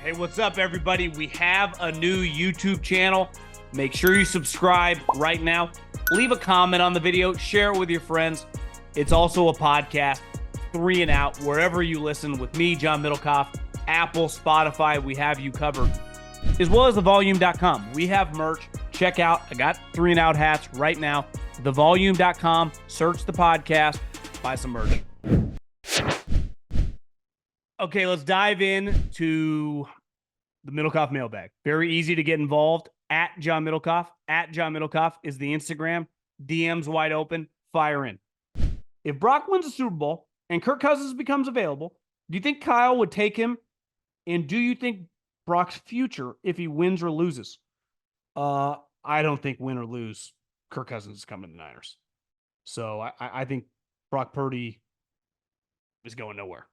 Hey, what's up, everybody? We have a new YouTube channel. Make sure you subscribe right now. Leave a comment on the video. Share it with your friends. It's also a podcast, 3 and Out, wherever you listen with me, John Middlekauff, Apple, Spotify. We have you covered, as well as thevolume.com. We have merch. Check out. I got 3 and Out hats right now. Thevolume.com. Search the podcast. Buy some merch. Okay, let's dive in to the Middlekauff mailbag. Very easy to get involved. At John Middlekauff. At John Middlekauff is the Instagram. DMs wide open. Fire in. If Brock wins the Super Bowl and Kirk Cousins becomes available, do you think Kyle would take him? And do you think Brock's future if he wins or loses? I don't think win or lose, Kirk Cousins is coming to the Niners. So I think Brock Purdy is going nowhere.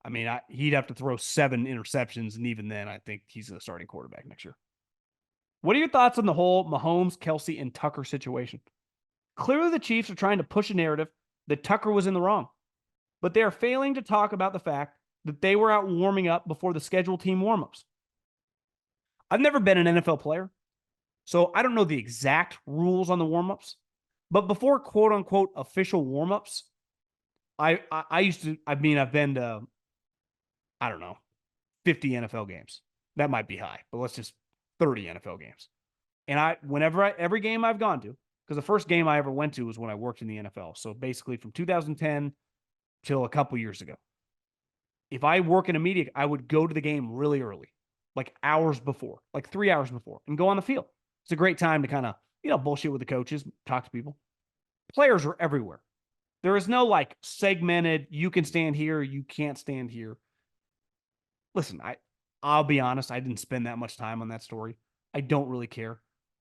I mean, he'd have to throw 7 interceptions, and even then, I think he's the starting quarterback next year. What are your thoughts on the whole Mahomes, Kelce, and Tucker situation? Clearly, the Chiefs are trying to push a narrative that Tucker was in the wrong, but they are failing to talk about the fact that they were out warming up before the scheduled team warmups. I've never been an NFL player, so I don't know the exact rules on the warmups, but before quote-unquote official warmups, I've been to, I don't know, 50 NFL games. That might be high, but let's just 30 NFL games. And every game I've gone to, because the first game I ever went to was when I worked in the NFL. So basically from 2010 till a couple years ago. If I work in a media, I would go to the game really early, like hours before, like 3 hours before, and go on the field. It's a great time to kind of, bullshit with the coaches, talk to people. Players are everywhere. There is no like segmented, you can stand here, you can't stand here. Listen, I'll be honest, I didn't spend that much time on that story. I don't really care.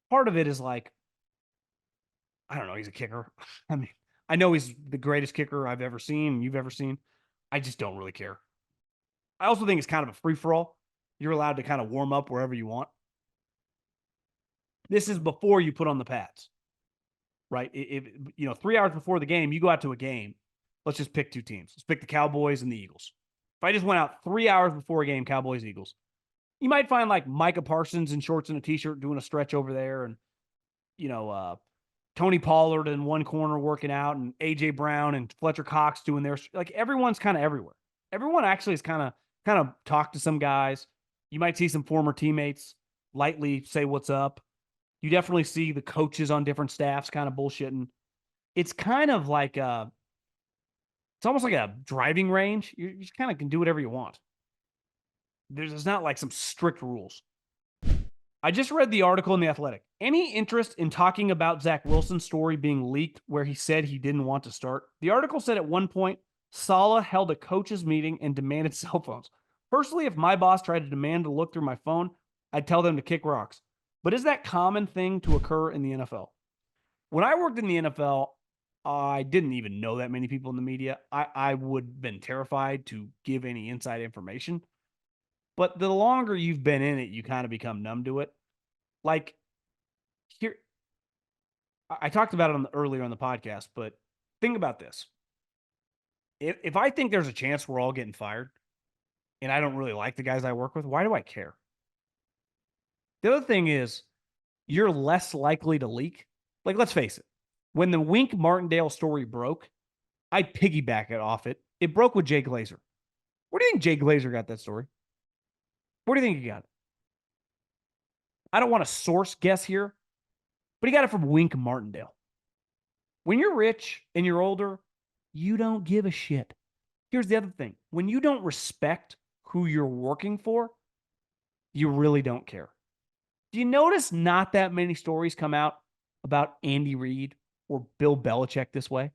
Part of it is like, I don't know, he's a kicker. I mean, I know he's the greatest kicker I've ever seen, you've ever seen. I just don't really care. I also think it's kind of a free-for-all. You're allowed to kind of warm up wherever you want. This is before you put on the pads, right? If 3 hours before the game, you go out to a game. Let's just pick 2 teams. Let's pick the Cowboys and the Eagles. If I just went out 3 hours before a game, Cowboys, Eagles, you might find like Micah Parsons in shorts and a t-shirt doing a stretch over there. And, Tony Pollard in one corner working out, and AJ Brown and Fletcher Cox doing their, like, everyone's kind of everywhere. Everyone actually is kind of talk to some guys. You might see some former teammates lightly say what's up. You definitely see the coaches on different staffs kind of bullshitting. It's kind of like it's almost like a driving range. You just kind of can do whatever you want. There's not like some strict rules. I just read the article in The Athletic. Any interest in talking about Zach Wilson's story being leaked where he said he didn't want to start? The article said at one point, Saleh held a coaches meeting and demanded cell phones. Personally, if my boss tried to demand to look through my phone, I'd tell them to kick rocks. But is that common thing to occur in the NFL? When I worked in the NFL, I didn't even know that many people in the media. I would have been terrified to give any inside information. But the longer you've been in it, you kind of become numb to it. Like, here, I talked about it earlier on the podcast, but think about this. If I think there's a chance we're all getting fired, and I don't really like the guys I work with, why do I care? The other thing is, you're less likely to leak. Like, let's face it. When the Wink Martindale story broke, I piggyback it off it. It broke with Jay Glazer. Where do you think Jay Glazer got that story? Where do you think he got it? I don't want to source guess here, but he got it from Wink Martindale. When you're rich and you're older, you don't give a shit. Here's the other thing. When you don't respect who you're working for, you really don't care. Do you notice not that many stories come out about Andy Reid or Bill Belichick this way?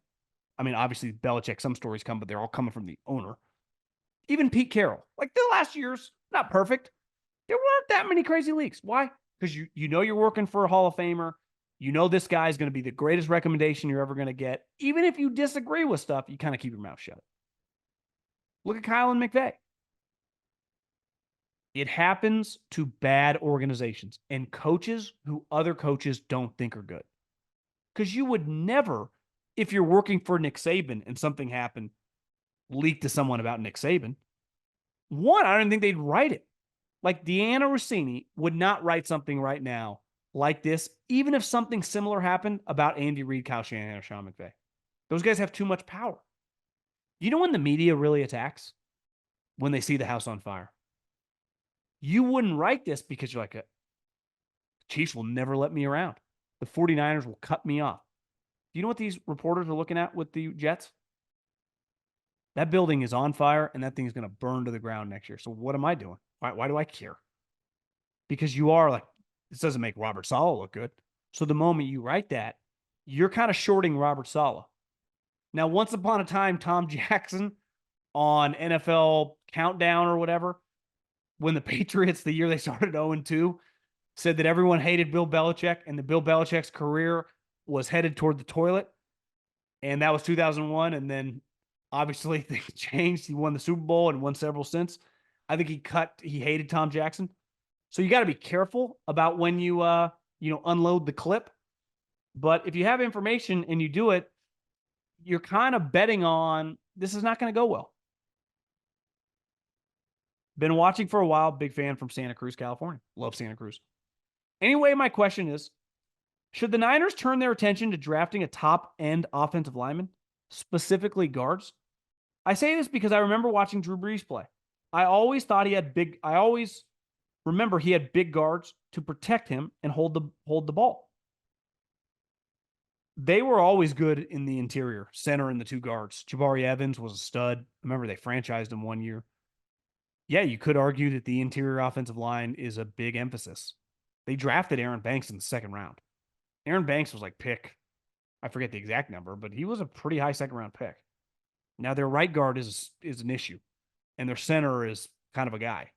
I mean, obviously, Belichick, some stories come, but they're all coming from the owner. Even Pete Carroll. Like, the last year's not perfect. There weren't that many crazy leaks. Why? Because you know you're working for a Hall of Famer. You know this guy is going to be the greatest recommendation you're ever going to get. Even if you disagree with stuff, you kind of keep your mouth shut. Look at Kyle and McVay. It happens to bad organizations and coaches who other coaches don't think are good. Because you would never, if you're working for Nick Saban and something happened, leak to someone about Nick Saban. One, I don't think they'd write it. Like Deanna Rossini would not write something right now like this, even if something similar happened about Andy Reid, Kyle Shanahan, or Sean McVay. Those guys have too much power. You know when the media really attacks? When they see the house on fire. You wouldn't write this because you're like, Chiefs will never let me around. The 49ers will cut me off. Do you know what these reporters are looking at with the Jets? That building is on fire and that thing is going to burn to the ground next year. So what am I doing? Why do I care? Because you are like, this doesn't make Robert Saleh look good. So the moment you write that, you're kind of shorting Robert Saleh. Now, once upon a time, Tom Jackson on NFL Countdown or whatever, when the Patriots, the year they started 0-2, said that everyone hated Bill Belichick and that Bill Belichick's career was headed toward the toilet. And that was 2001. And then obviously things changed. He won the Super Bowl and won several since. I think he hated Tom Jackson. So you got to be careful about when you unload the clip. But if you have information and you do it, you're kind of betting on this is not going to go well. Been watching for a while. Big fan from Santa Cruz, California. Love Santa Cruz. Anyway, my question is, should the Niners turn their attention to drafting a top-end offensive lineman, specifically guards? I say this because I remember watching Drew Brees play. I always remember he had big guards to protect him and hold the ball. They were always good in the interior, center and the two guards. Jabari Evans was a stud. Remember, they franchised him one year. Yeah, you could argue that the interior offensive line is a big emphasis. They drafted Aaron Banks in the second round. Aaron Banks was like I forget the exact number, but he was a pretty high second round pick. Now their right guard is an issue, and their center is kind of a guy,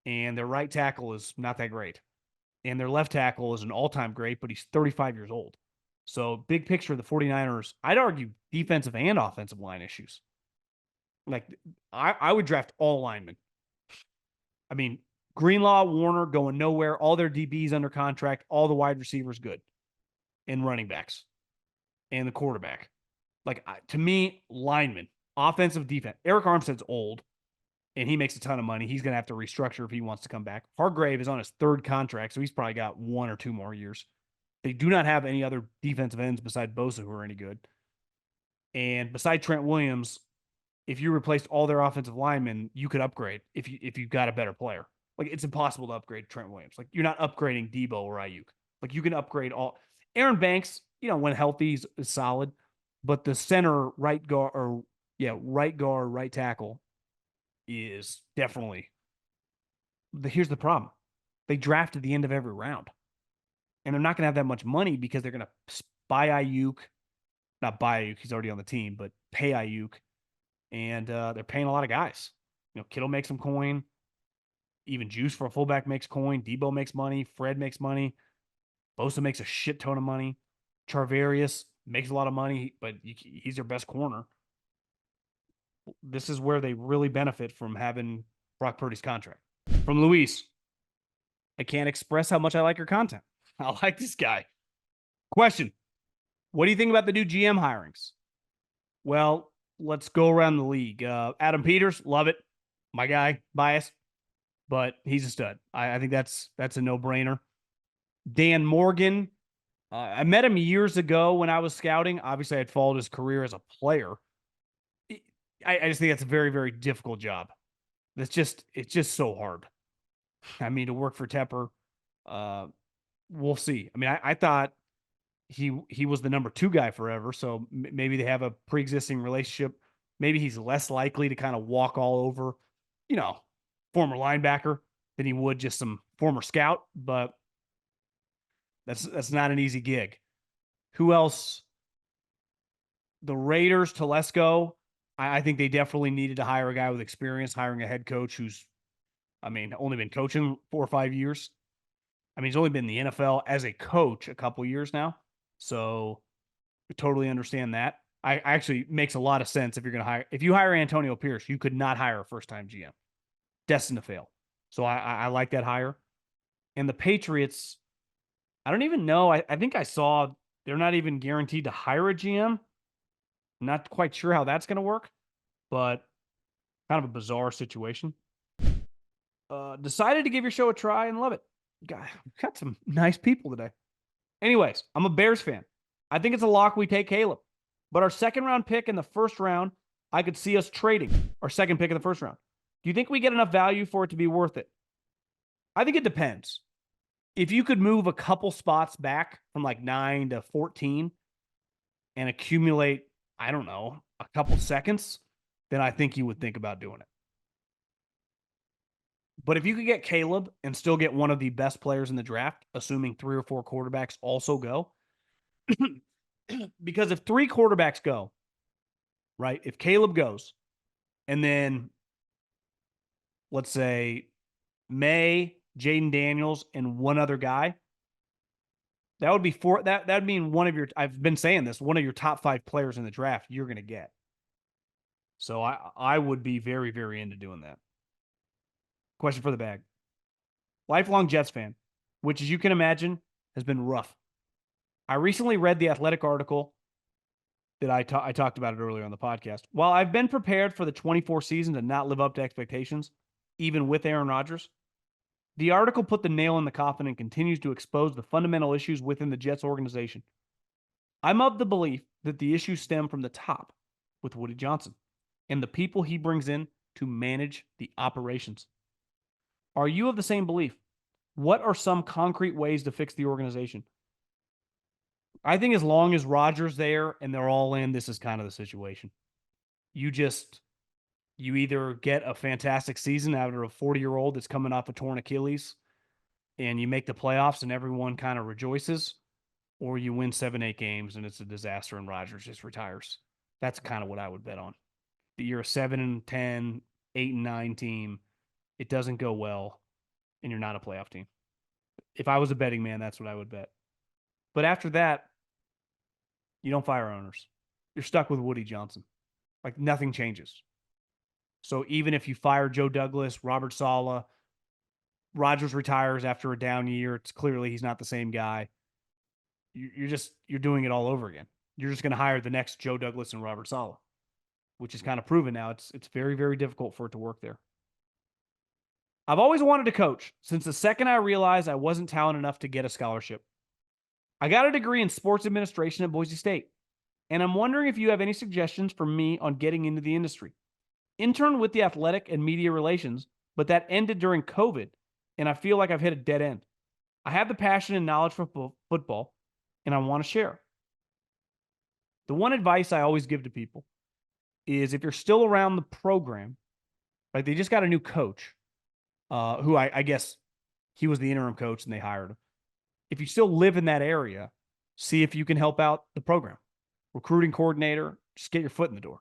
and their right tackle is not that great, and their left tackle is an all-time great, but he's 35 years old. So big picture of the 49ers, I'd argue defensive and offensive line issues. Like I would draft all linemen. I mean, Greenlaw, Warner going nowhere. All their DBs under contract. All the wide receivers good. And running backs. And the quarterback. Like, to me, linemen. Offensive, defense. Eric Armstead's old. And he makes a ton of money. He's going to have to restructure if he wants to come back. Hargrave is on his third contract, so he's probably got 1 or 2 more years. They do not have any other defensive ends beside Bosa who are any good. And beside Trent Williams, if you replaced all their offensive linemen, you could upgrade if you got a better player. Like, it's impossible to upgrade Trent Williams. Like, you're not upgrading Debo or Ayuk. Like, you can upgrade all. Aaron Banks, when healthy, is solid. But the center right guard, right tackle is definitely. Here's the problem. They draft at the end of every round. And they're not going to have that much money because they're going to buy Ayuk. Not buy Ayuk, he's already on the team, but pay Ayuk. And they're paying a lot of guys. Kittle makes some coin. Even Juice for a fullback makes coin. Debo makes money. Fred makes money. Bosa makes a shit ton of money. Charvarius makes a lot of money, but he's their best corner. This is where they really benefit from having Brock Purdy's contract. From Luis, I can't express how much I like your content. I like this guy. Question. What do you think about the new GM hirings? Well, let's go around the league. Adam Peters, love it. My guy, biased, but he's a stud. I think that's a no-brainer. Dan Morgan, I met him years ago when I was scouting. Obviously, I had followed his career as a player. I just think that's a very, very difficult job. It's just so hard. I mean, to work for Tepper, we'll see. I mean, I thought he was the number 2 guy forever, so maybe they have a pre-existing relationship. Maybe he's less likely to kind of walk all over, former linebacker than he would just some former scout, but that's not an easy gig. Who else? The Raiders, Telesco. I think they definitely needed to hire a guy with experience, hiring a head coach who's, only been coaching 4 or 5 years. He's only been in the NFL as a coach a couple years now. So I totally understand that. I actually makes a lot of sense if you hire Antonio Pierce, you could not hire a first-time GM. Destined to fail. So I like that hire. And the Patriots, I don't even know. I think I saw they're not even guaranteed to hire a GM. I'm not quite sure how that's going to work, but kind of a bizarre situation. Decided to give your show a try and love it. Got some nice people today. Anyways, I'm a Bears fan. I think it's a lock we take Caleb. But our second round pick in the first round, I could see us trading our second pick in the first round. Do you think we get enough value for it to be worth it? I think it depends. If you could move a couple spots back from like 9 to 14 and accumulate, I don't know, a couple seconds, then I think you would think about doing it. But if you could get Caleb and still get one of the best players in the draft, assuming 3 or 4 quarterbacks also go, because if 3 quarterbacks go, right, if Caleb goes, and then let's say May, Jaden Daniels, and one other guy, that would be 4. That would mean one of your, I've been saying this, one of your top 5 players in the draft you're going to get. So I would be very, very into doing that. Question for the bag. Lifelong Jets fan, which, as you can imagine, has been rough. I recently read the Athletic article that I talked about it earlier on the podcast. While I've been prepared for the 24 season to not live up to expectations, even with Aaron Rodgers, the article put the nail in the coffin and continues to expose the fundamental issues within the Jets organization. I'm of the belief that the issues stem from the top with Woody Johnson and the people he brings in to manage the operations. Are you of the same belief? What are some concrete ways to fix the organization? I think as long as Rodgers there and they're all in, this is kind of the situation. You either get a fantastic season out of a 40-year-old that's coming off a torn Achilles and you make the playoffs and everyone kind of rejoices, or you win 7-8 games and it's a disaster and Rodgers just retires. That's kind of what I would bet on. You're a 7-10, 8-9 team. It doesn't go well, and you're not a playoff team. If I was a betting man, that's what I would bet. But after that, you don't fire owners. You're stuck with Woody Johnson. Like, nothing changes. So even if you fire Joe Douglas, Robert Saleh, Rodgers retires after a down year, it's clearly he's not the same guy. You're doing it all over again. You're just going to hire the next Joe Douglas and Robert Saleh, which is kind of proven now. It's very, very difficult for it to work there. I've always wanted to coach since the second I realized I wasn't talented enough to get a scholarship. I got a degree in sports administration at Boise State, and I'm wondering if you have any suggestions for me on getting into the industry. Interned with the athletic and media relations, but that ended during COVID, and I feel like I've hit a dead end. I have the passion and knowledge for football, and I want to share. The one advice I always give to people is if you're still around the program, right? They just got a new coach, who I guess he was the interim coach and they hired him. If you still live in that area, see if you can help out the program. Recruiting coordinator, just get your foot in the door.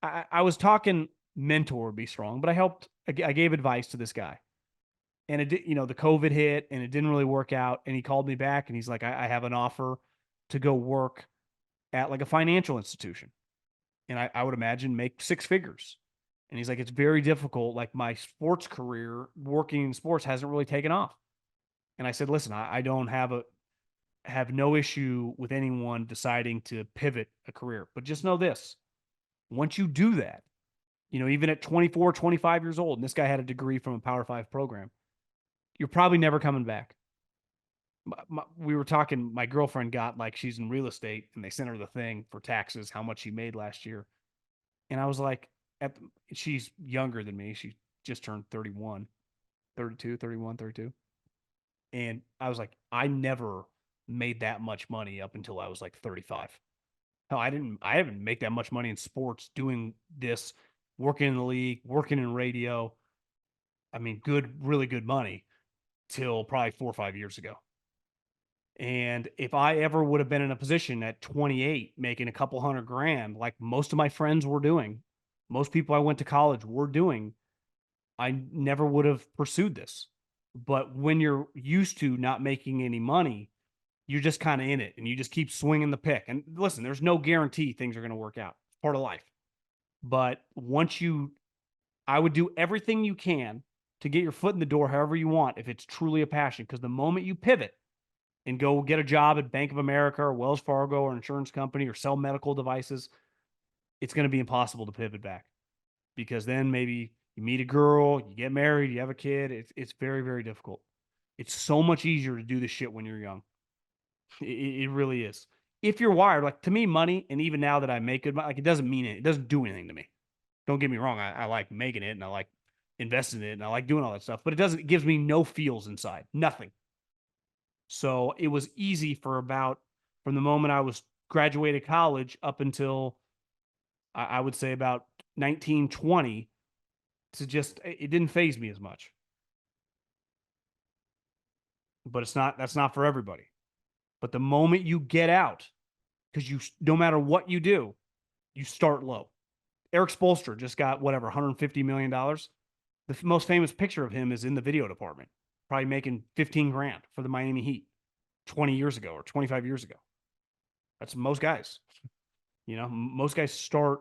I was talking mentor would be strong, but I gave advice to this guy. And it did, the COVID hit and it didn't really work out. And he called me back and he's like, I have an offer to go work at like a financial institution. And I would imagine make 6 figures. And he's like, it's very difficult. Like, my sports career, working in sports, hasn't really taken off. And I said, listen, I don't have no issue with anyone deciding to pivot a career, but just know this. Once you do that, even at 24, 25 years old, and this guy had a degree from a Power 5 program, you're probably never coming back. We were talking, my girlfriend got, like, she's in real estate and they sent her the thing for taxes, how much she made last year. And I was like, she's younger than me. She just turned 31. And I was like, I never made that much money up until I was like 35. Hell, I haven't make that much money in sports doing this, working in the league, working in radio. I mean, really good money till probably 4 or 5 years ago. And if I ever would have been in a position at 28, making a couple $100,000, like most of my friends were doing, most people I went to college were doing, I never would have pursued this. But when you're used to not making any money, you're just kind of in it and you just keep swinging the pick. And listen, there's no guarantee things are going to work out. It's part of life. But I would do everything you can to get your foot in the door however you want if it's truly a passion. Because the moment you pivot and go get a job at Bank of America or Wells Fargo or an insurance company or sell medical devices, it's going to be impossible to pivot back. Because then maybe You meet a girl, you get married, you have a kid. It's very, very difficult. It's so much easier to do this shit when you're young. It really is. If you're wired, like to me, money, and even now that I make good money, like it doesn't mean it. It doesn't do anything to me. Don't get me wrong. I like making it and I like investing in it and I like doing all that stuff, but it gives me no feels inside. Nothing. So it was easy from the moment I was graduated college up until I would say about 1920 to just, it didn't phase me as much. But that's not for everybody. But the moment you get out, because no matter what you do, you start low. Eric Spoelstra just got whatever, $150 million. The most famous picture of him is in the video department, probably making 15 grand for the Miami Heat 20 years ago or 25 years ago. That's most guys. Most guys start.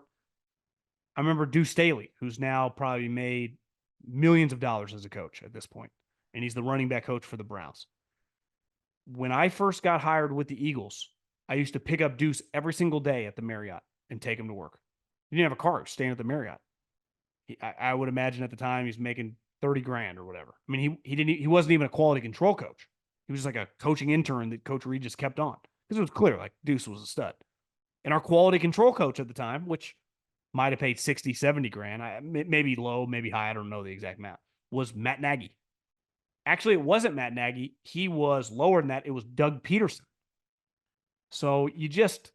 I remember Deuce Staley, who's now probably made millions of dollars as a coach at this point, and he's the running back coach for the Browns. When I first got hired with the Eagles, I used to pick up Deuce every single day at the Marriott and take him to work. He didn't have a car, staying at the Marriott. I would imagine at the time he's making 30 grand or whatever. I mean, he wasn't even a quality control coach. He was just like a coaching intern that Coach Reed just kept on because it was clear like Deuce was a stud. And our quality control coach at the time, which might have paid 60, 70 grand, maybe low, maybe high, I don't know the exact amount, was Matt Nagy. Actually, it wasn't Matt Nagy. He was lower than that. It was Doug Peterson. So you just,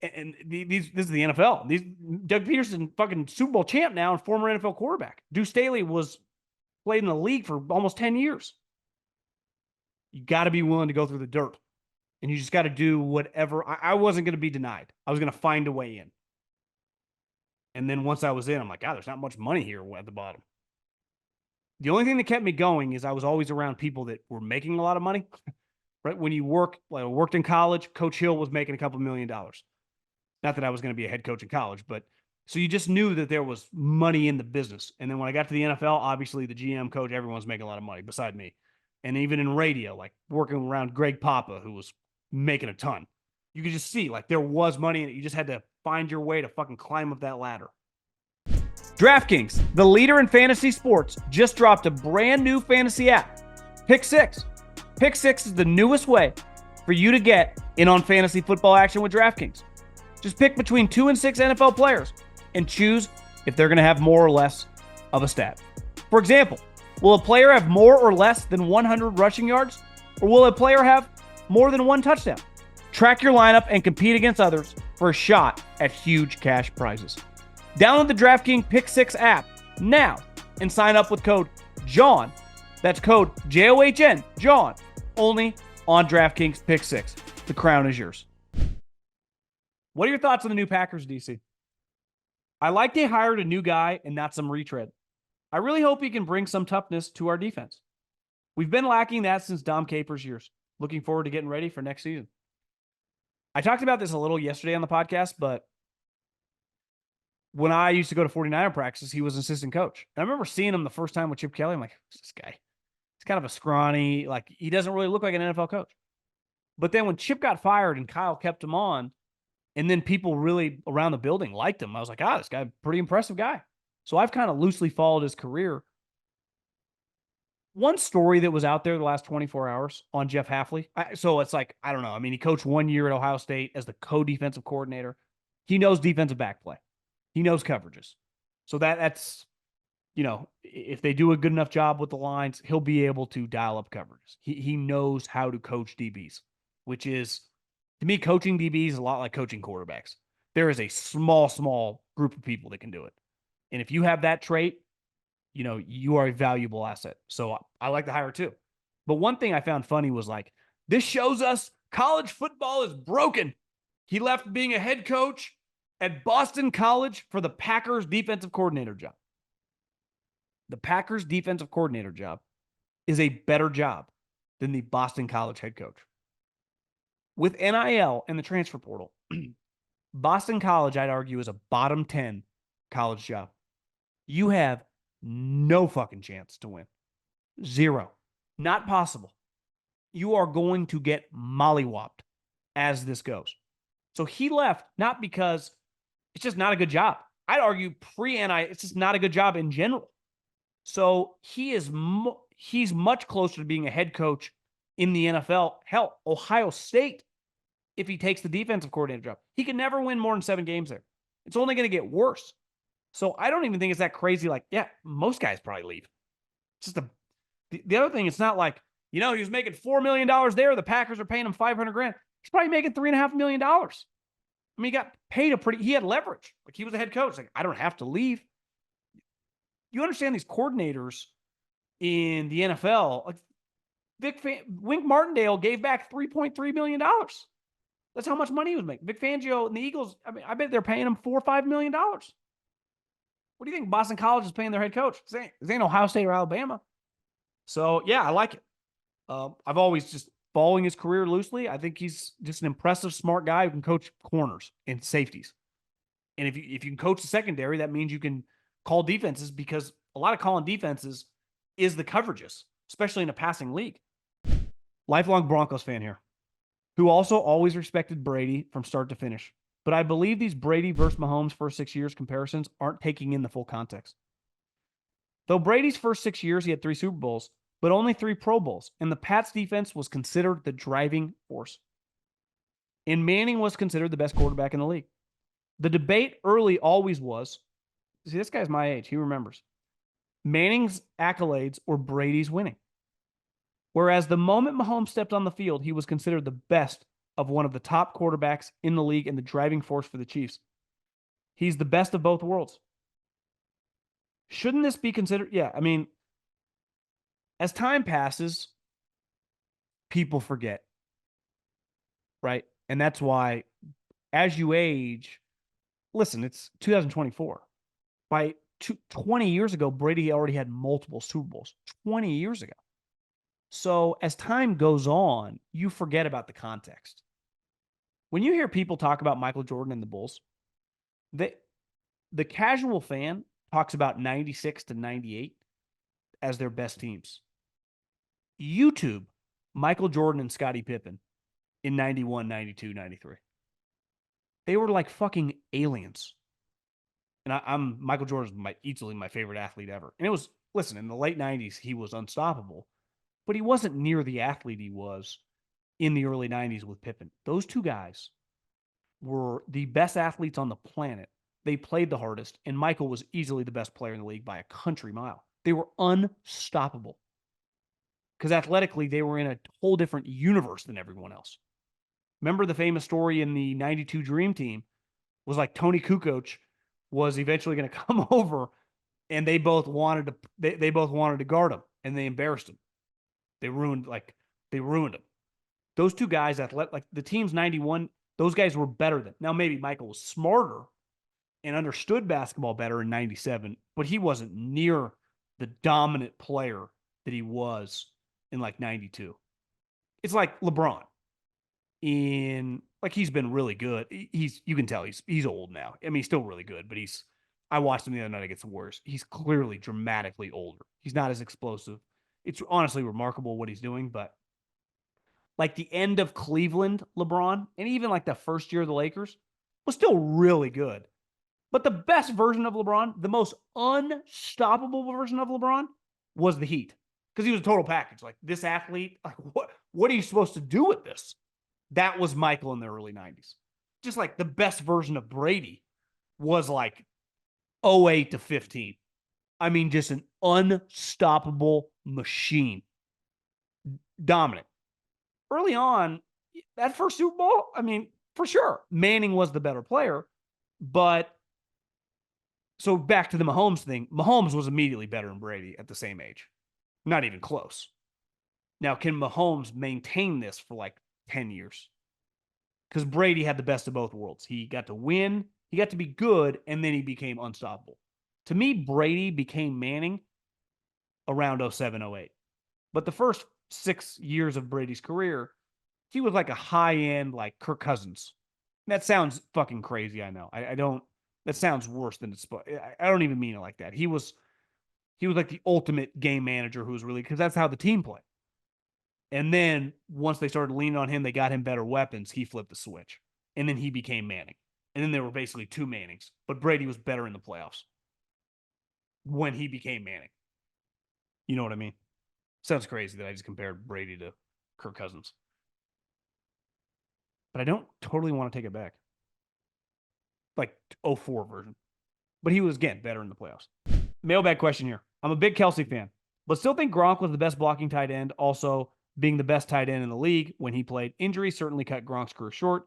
and this is the NFL. Doug Peterson, fucking Super Bowl champ now and former NFL quarterback. Deuce Staley played in the league for almost 10 years. You got to be willing to go through the dirt. And you just got to do whatever. I wasn't going to be denied. I was going to find a way in. And then once I was in, I'm like, God, there's not much money here at the bottom. The only thing that kept me going is I was always around people that were making a lot of money. Right? When you work, like I worked in college, Coach Hill was making a couple $1 million. Not that I was going to be a head coach in college, but so you just knew that there was money in the business. And then when I got to the NFL, obviously the GM coach, everyone's making a lot of money beside me. And even in radio, like working around Greg Papa, who was making a ton, you could just see like there was money in it. You just had to find your way to fucking climb up that ladder. DraftKings, the leader in fantasy sports, just dropped a brand new fantasy app, Pick Six. Pick Six is the newest way for you to get in on fantasy football action with DraftKings. Just pick between 2 and 6 NFL players and choose if they're going to have more or less of a stat. For example, will a player have more or less than 100 rushing yards? Or will a player have more than 1 touchdown? Track your lineup and compete against others for a shot at huge cash prizes. Download the DraftKings Pick Six app now and sign up with code JOHN. That's code JOHN, John, only on DraftKings Pick Six. The crown is yours. What are your thoughts on the new Packers, DC? I like they hired a new guy and not some retread. I really hope he can bring some toughness to our defense. We've been lacking that since Dom Capers' years. Looking forward to getting ready for next season. I talked about this a little yesterday on the podcast, but when I used to go to 49er practices, he was an assistant coach. And I remember seeing him the first time with Chip Kelly. I'm like, who's this guy? He's kind of a scrawny, like he doesn't really look like an NFL coach. But then when Chip got fired and Kyle kept him on, and then people really around the building liked him, I was like, this guy, pretty impressive guy. So I've kind of loosely followed his career. One story that was out there the last 24 hours on Jeff Hafley. So it's like, I don't know. I mean, he coached 1 year at Ohio State as the co-defensive coordinator. He knows defensive back play. He knows coverages. So that's, if they do a good enough job with the lines, he'll be able to dial up coverages. He knows how to coach DBs, which is, to me, coaching DBs is a lot like coaching quarterbacks. There is a small group of people that can do it. And if you have that trait, you are a valuable asset. So I like the hire too. But one thing I found funny was like, this shows us college football is broken. He left being a head coach at Boston College for the Packers defensive coordinator job. The Packers defensive coordinator job is a better job than the Boston College head coach. With NIL and the transfer portal, Boston College, I'd argue, is a bottom 10 college job. You have no fucking chance to win. Zero. Not possible. You are going to get mollywopped as this goes. So he left not because it's just not a good job. I'd argue pre-NIL, it's just not a good job in general. So he's much closer to being a head coach in the NFL. Hell, Ohio State, if he takes the defensive coordinator job, he can never win more than 7 games there. It's only going to get worse. So I don't even think it's that crazy. Like, yeah, most guys probably leave. It's just the other thing. It's not like, he was making $4 million there. The Packers are paying him $500,000. He's probably making $3.5 million. I mean, he got paid he had leverage. Like, he was a head coach. Like, I don't have to leave. You understand these coordinators in the NFL, like Wink Martindale gave back $3.3 million. That's how much money he was making. Vic Fangio and the Eagles, I mean, I bet they're paying him $4 or $5 million. What do you think Boston College is paying their head coach? This ain't Ohio State or Alabama. So, yeah, I like it. I've always just following his career loosely. I think he's just an impressive, smart guy who can coach corners and safeties. And if you can coach the secondary, that means you can call defenses, because a lot of calling defenses is the coverages, especially in a passing league. Lifelong Broncos fan here, who also always respected Brady from start to finish. But I believe these Brady versus Mahomes first 6 years comparisons aren't taking in the full context. Though Brady's first 6 years, he had 3 Super Bowls, but only 3 Pro Bowls, and the Pats defense was considered the driving force. And Manning was considered the best quarterback in the league. The debate early always was, see, this guy's my age, he remembers, Manning's accolades or Brady's winning. Whereas the moment Mahomes stepped on the field, he was considered the best of one of the top quarterbacks in the league and the driving force for the Chiefs. He's the best of both worlds. Shouldn't this be considered? Yeah, I mean, as time passes, people forget, right? And that's why, as you age, listen, it's 2024. By 20 years ago, Brady already had multiple Super Bowls. 20 years ago. So as time goes on, you forget about the context. When you hear people talk about Michael Jordan and the Bulls, the casual fan talks about 96 to 98 as their best teams. YouTube, Michael Jordan and Scottie Pippen in 91, 92, 93. They were like fucking aliens. And Michael Jordan's easily my favorite athlete ever. And it was, listen, in the late 90s, he was unstoppable, but he wasn't near the athlete he was in the early 90s with Pippen. Those two guys were the best athletes on the planet. They played the hardest, and Michael was easily the best player in the league by a country mile. They were unstoppable because athletically, they were in a whole different universe than everyone else. Remember the famous story in the 92 Dream Team was like Tony Kukoc was eventually going to come over, and they both wanted to guard him, and they embarrassed him. They ruined him. Those two guys, like the team's 91, those guys were better than. Now maybe Michael was smarter and understood basketball better in 97, but he wasn't near the dominant player that he was in like 92. It's like LeBron. He's been really good. You can tell he's old now. I mean, he's still really good, but I watched him the other night against the Warriors. He's clearly dramatically older. He's not as explosive. It's honestly remarkable what he's doing, but like the end of Cleveland, LeBron, and even like the first year of the Lakers was still really good. But the best version of LeBron, the most unstoppable version of LeBron, was the Heat. Because he was a total package. Like, this athlete, like, what are you supposed to do with this? That was Michael in the early 90s. Just like the best version of Brady was like 08 to 15. I mean, just an unstoppable machine. Dominant. Early on, that first Super Bowl, I mean, for sure, Manning was the better player. But so back to the Mahomes thing, Mahomes was immediately better than Brady at the same age. Not even close. Now, can Mahomes maintain this for like 10 years? Because Brady had the best of both worlds. He got to win, he got to be good, and then he became unstoppable. To me, Brady became Manning around 07, 08. But the first 6 years of Brady's career, he was like a high-end, like Kirk Cousins. That sounds fucking crazy, I know. I don't, that sounds worse than it's, I don't even mean it like that. He was like the ultimate game manager who was really, because that's how the team played. And then once they started leaning on him, they got him better weapons. He flipped the switch. And then he became Manning. And then there were basically two Mannings, but Brady was better in the playoffs when he became Manning. You know what I mean? Sounds crazy that I just compared Brady to Kirk Cousins. But I don't totally want to take it back. Like 04 version. But he was, again, better in the playoffs. Mailbag question here. I'm a big Kelce fan, but still think Gronk was the best blocking tight end, also being the best tight end in the league when he played. Injury certainly cut Gronk's career short.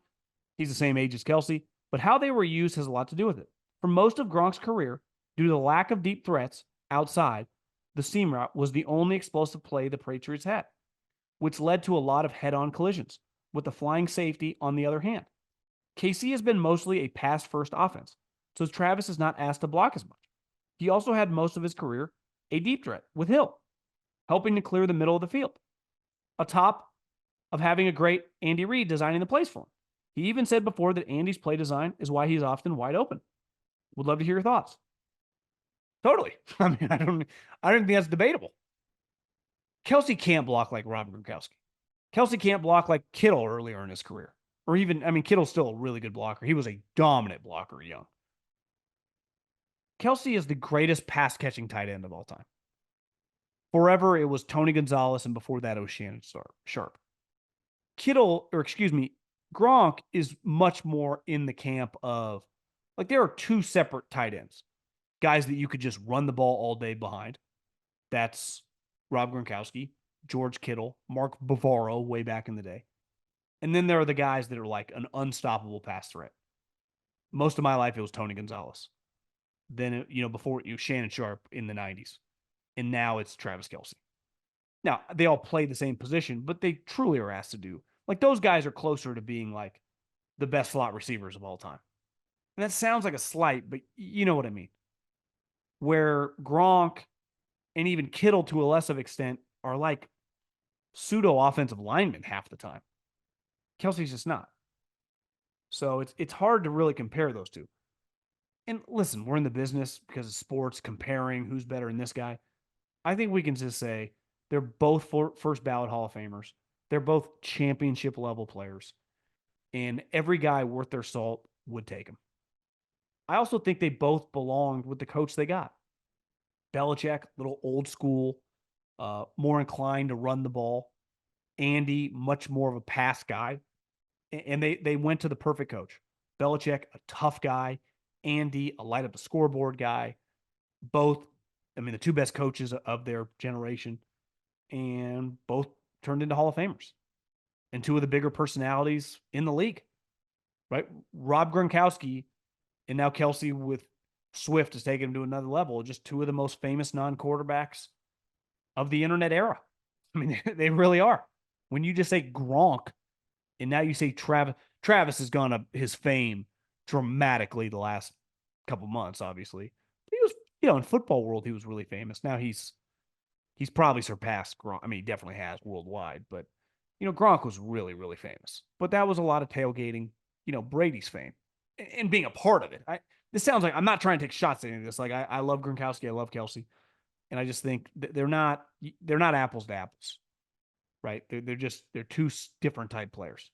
He's the same age as Kelce, but how they were used has a lot to do with it. For most of Gronk's career, due to the lack of deep threats outside, the seam route was the only explosive play the Patriots had, which led to a lot of head-on collisions, with the flying safety on the other hand. KC has been mostly a pass-first offense, so Travis is not asked to block as much. He also had most of his career a deep threat with Hill, helping to clear the middle of the field, atop of having a great Andy Reid designing the plays for him. He even said before that Andy's play design is why he's often wide open. Would love to hear your thoughts. Totally. I mean, I don't think that's debatable. Kelce can't block like Robert Gronkowski. Kelce can't block like Kittle earlier in his career. Or even, I mean, Kittle's still a really good blocker. He was a dominant blocker young. Kelce is the greatest pass-catching tight end of all time. Forever, it was Tony Gonzalez, and before that, it was Shannon Sharp. Gronk is much more in the camp of, like, there are two separate tight ends. Guys that you could just run the ball all day behind. That's Rob Gronkowski, George Kittle, Mark Bavaro way back in the day. And then there are the guys that are like an unstoppable pass threat. Most of my life, it was Tony Gonzalez. Then, before it was Shannon Sharp in the 90s. And now it's Travis Kelce. Now, they all play the same position, but they truly are asked to do. Like, those guys are closer to being like the best slot receivers of all time. And that sounds like a slight, but you know what I mean. Where Gronk and even Kittle, to a lesser extent, are like pseudo offensive linemen half the time. Kelce's just not. So it's hard to really compare those two. And listen, we're in the business because of sports, comparing who's better than this guy. I think we can just say they're both first ballot Hall of Famers. They're both championship level players. And every guy worth their salt would take them. I also think they both belonged with the coach they got. Belichick, little old school, more inclined to run the ball. Andy, much more of a pass guy. And they went to the perfect coach. Belichick, a tough guy. Andy, a light up the scoreboard guy. Both, the two best coaches of their generation. And both turned into Hall of Famers. And two of the bigger personalities in the league. Right? Rob Gronkowski and now Kelce with Swift has taken him to another level. Just two of the most famous non-quarterbacks of the internet era. They really are. When you just say Gronk, and now you say Travis has gone up his fame dramatically the last couple months, obviously. He was, in football world, he was really famous. Now he's probably surpassed Gronk. He definitely has worldwide, but Gronk was really, really famous. But that was a lot of tailgating, Brady's fame and being a part of it. This sounds like I'm not trying to take shots at any of this. Like I love Gronkowski, I love Kelce, and I just think they're not apples to apples, right? They're two different type players,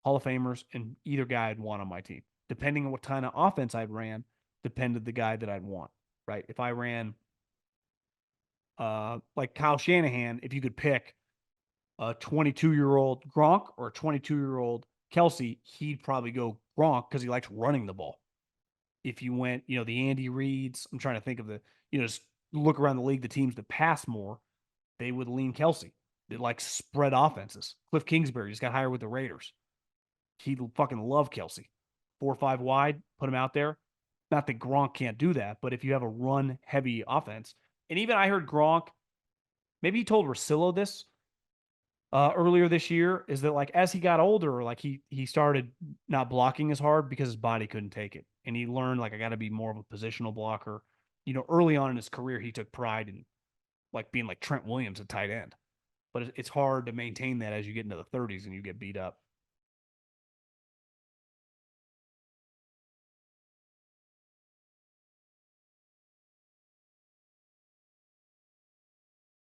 Hall of Famers, and either guy I'd want on my team, depending on what kind of offense I'd ran, depended the guy that I'd want, right? If I ran like Kyle Shanahan, if you could pick a 22-year-old Gronk or a 22-year-old Kelce, he'd probably go Gronk because he likes running the ball. If you went, the Andy Reids, I'm trying to think of the, just look around the league, the teams that pass more, they would lean Kelce. They like spread offenses. Cliff Kingsbury just got hired with the Raiders. He'd fucking love Kelce. 4 or 5 wide, put him out there. Not that Gronk can't do that, but if you have a run-heavy offense, and even I heard Gronk, maybe he told Rosillo this earlier this year, is that like as he got older, like he started not blocking as hard because his body couldn't take it. And he learned, like, I got to be more of a positional blocker. Early on in his career, he took pride in like being like Trent Williams at tight end. But it's hard to maintain that as you get into the 30s and you get beat up.